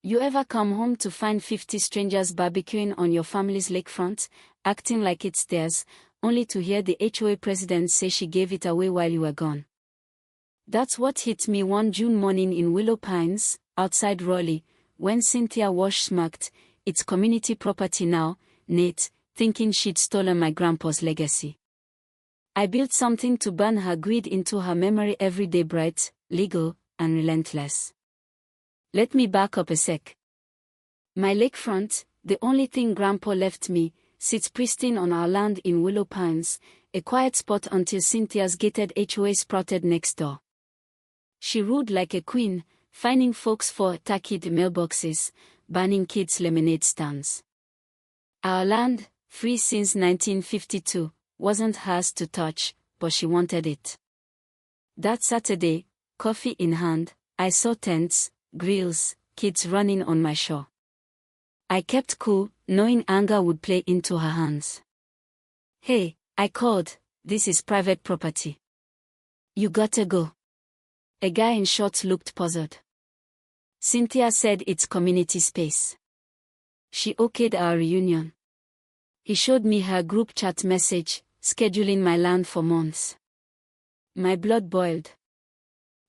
You ever come home to find 50 strangers barbecuing on your family's lakefront, acting like it's theirs, only to hear the HOA president say she gave it away while you were gone? That's what hit me one June morning in Willow Pines, outside Raleigh, when Cynthia Wash smirked, "It's community property now, Nate," thinking she'd stolen my grandpa's legacy. I built something to burn her greed into her memory every day, bright, legal, and relentless. Let me back up a sec. My lakefront, the only thing Grandpa left me, sits pristine on our land in Willow Pines, a quiet spot until Cynthia's gated HOA sprouted next door. She ruled like a queen, fining folks for tacky mailboxes, banning kids' lemonade stands. Our land, free since 1952, wasn't hers to touch, but she wanted it. That Saturday, coffee in hand, I saw tents, grills, kids running on my shore. I kept cool, knowing anger would play into her hands. "Hey," I called, "this is private property. You gotta go." A guy in shorts looked puzzled. Cynthia said it's community space. She okayed our reunion. He showed me her group chat message, scheduling my land for months. My blood boiled.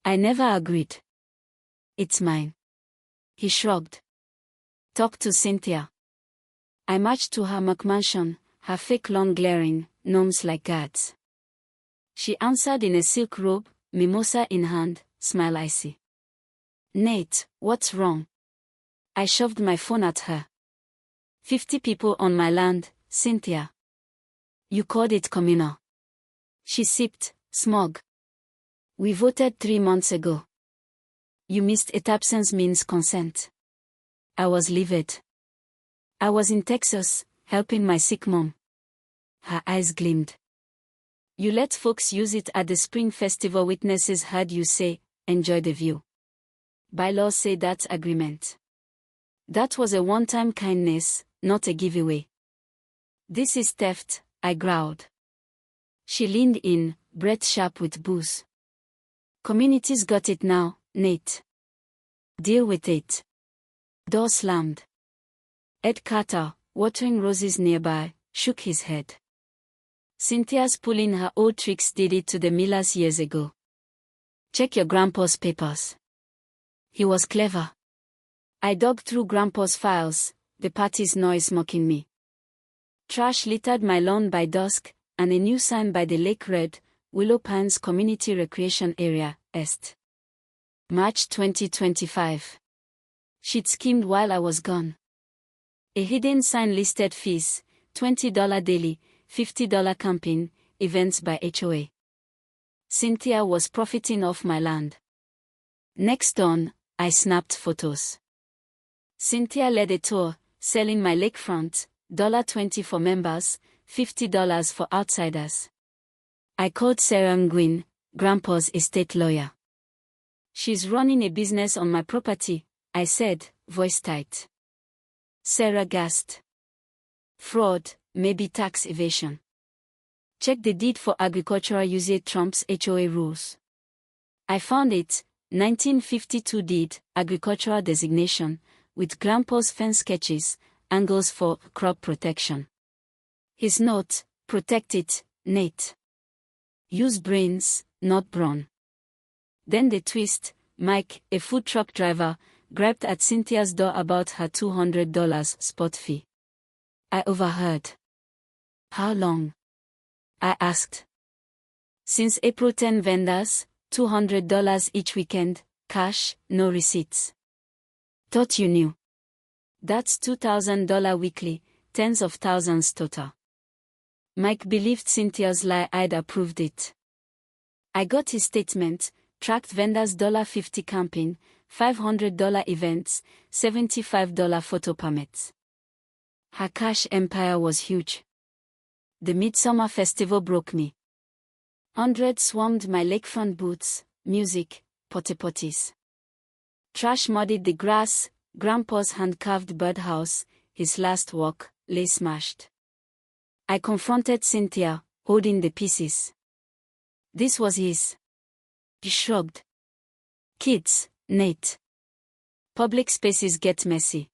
I never agreed. "It's mine." He shrugged. "Talk to Cynthia." I marched to her McMansion, her fake lawn glaring, gnomes like guards. She answered in a silk robe, mimosa in hand, smile icy. "Nate, what's wrong?" I shoved my phone at her. 50 people on my land, Cynthia. You called it communal." She sipped, smug. "We voted 3 months ago. You missed it. Absence means consent." I was livid. "I was in Texas, helping my sick mom." Her eyes gleamed. "You let folks use it at the spring festival. Witnesses heard you say, 'Enjoy the view.' Bylaws say that's agreement." "That was a one-time kindness, not a giveaway." "This is theft," I growled. She leaned in, breath sharp with booze. "Community's got it now, Nate. Deal with it." Door slammed. Ed Carter, watering roses nearby, shook his head. "Cynthia's pulling her old tricks. Did it to the Millers years ago. Check your grandpa's papers." He was clever. I dug through grandpa's files, the party's noise mocking me. Trash littered my lawn by dusk, and a new sign by the lake read, "Willow Pines Community Recreation Area, Est. March 2025. She'd schemed while I was gone. A hidden sign listed fees, $20 daily, $50 camping, events by HOA. Cynthia was profiting off my land. Next dawn, I snapped photos. Cynthia led a tour, selling my lakefront, $20 for members, $50 for outsiders. I called Sarah Nguyen, Grandpa's estate lawyer. "She's running a business on my property," I said, voice tight. Sarah gasped. "Fraud, maybe tax evasion. Check the deed for agricultural usage trumps HOA rules." I found it, 1952 deed, agricultural designation, with Grandpa's fence sketches, angles for crop protection. His note, "Protect it, Nate. Use brains, not brawn." Then the twist, Mike, a food truck driver, griped at Cynthia's door about her $200 spot fee. I overheard. "How long?" I asked. "Since April. 10 vendors, $200 each weekend, cash, no receipts." "Thought you knew." "That's $2,000 weekly, tens of thousands total." Mike believed Cynthia's lie. I'd approved it. I got his statement, tracked vendors $50 camping, $500 events, $75 photo permits. Her cash empire was huge. The Midsummer Festival broke me. Hundreds swarmed my lakefront booths, music, potty-potties. Trash muddied the grass, Grandpa's hand-carved birdhouse, his last walk, lay smashed. I confronted Cynthia, holding the pieces. This was his. He shrugged. "Kids, Nate. Public spaces get messy.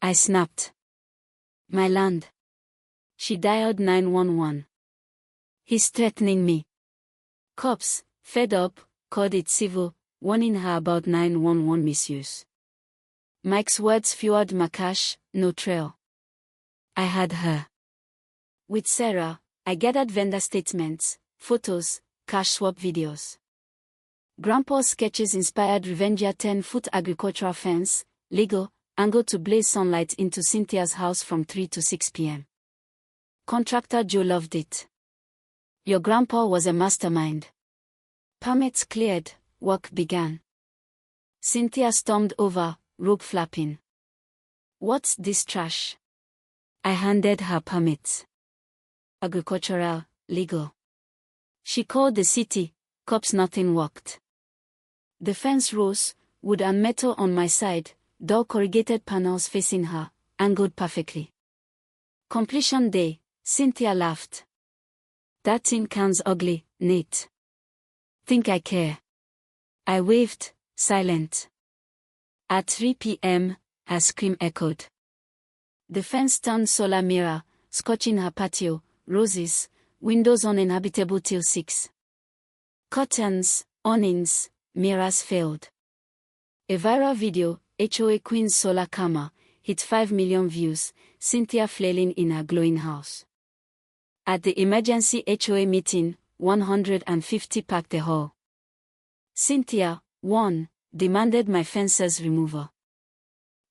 I snapped. My land. She dialed 911. He's threatening me. Cops, fed up, called it civil, warning her about 911 misuse. Mike's words fueled my cash, no trail. I had her. With Sarah, I gathered vendor statements, photos, cash swap videos. Grandpa's sketches inspired Revengia 10-foot agricultural fence, legal, angled to blaze sunlight into Cynthia's house from 3 to 6 p.m. Contractor Joe loved it. Your grandpa was a mastermind. Permits cleared, work began. Cynthia stormed over, rope flapping. What's this trash? I handed her permits. Agricultural, legal. She called the city, cops, nothing worked. The fence rose, wood and metal on my side, dull corrugated panels facing her, angled perfectly. Completion day, Cynthia laughed. That tin can's ugly, Nate. Think I care? I waved, silent. At 3 p.m., her scream echoed. The fence turned solar mirror, scorching her patio, roses, windows uninhabitable till 6. Curtains, awnings, mirrors failed. A viral video, HOA Queen's solar camera, hit 5 million views, Cynthia flailing in her glowing house. At the emergency HOA meeting, 150 packed the hall. Cynthia, 1, demanded my fence's removal.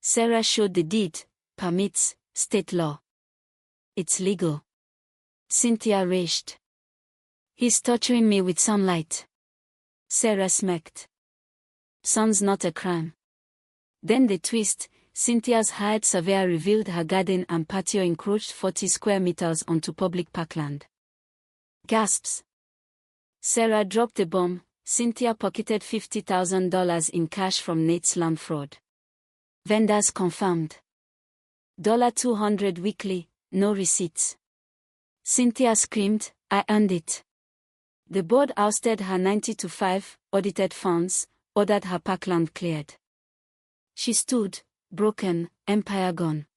Sarah showed the deed, permits, state law. It's legal. Cynthia raged. He's torturing me with sunlight. Sarah smirked. Sun's not a crime. Then the twist, Cynthia's hired surveyor revealed her garden and patio encroached 40 square meters onto public parkland. Gasps. Sarah dropped the bomb. Cynthia pocketed $50,000 in cash from Nate's land fraud. Vendors confirmed. $200 weekly, no receipts. Cynthia screamed, I earned it. The board ousted her 90-5, audited funds, ordered her parkland cleared. She stood, broken, empire gone.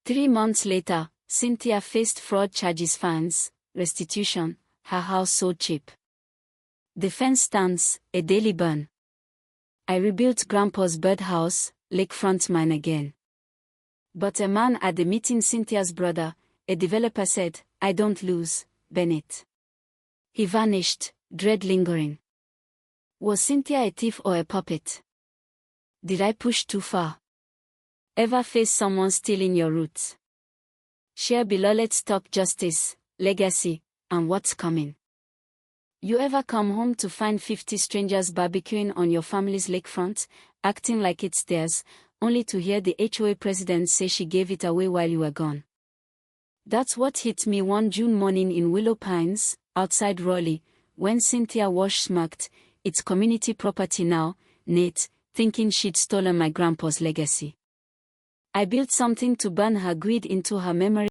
3 months later, Cynthia faced fraud charges, fines, restitution, her house sold cheap. The fence stands, a daily burn. I rebuilt Grandpa's birdhouse, Lakefront mine again. But a man at the meeting, Cynthia's brother, a developer, said, I don't lose, Bennett. He vanished, dread lingering. Was Cynthia a thief or a puppet? Did I push too far? Ever face someone stealing your roots? Share below. Let's talk justice, legacy, and what's coming. You ever come home to find 50 strangers barbecuing on your family's lakefront, acting like it's theirs, only to hear the HOA president say she gave it away while you were gone? That's what hit me one June morning in Willow Pines, outside Raleigh, when Cynthia Wash smirked, it's community property now, Nate, thinking she'd stolen my grandpa's legacy. I built something to burn her greed into her memory.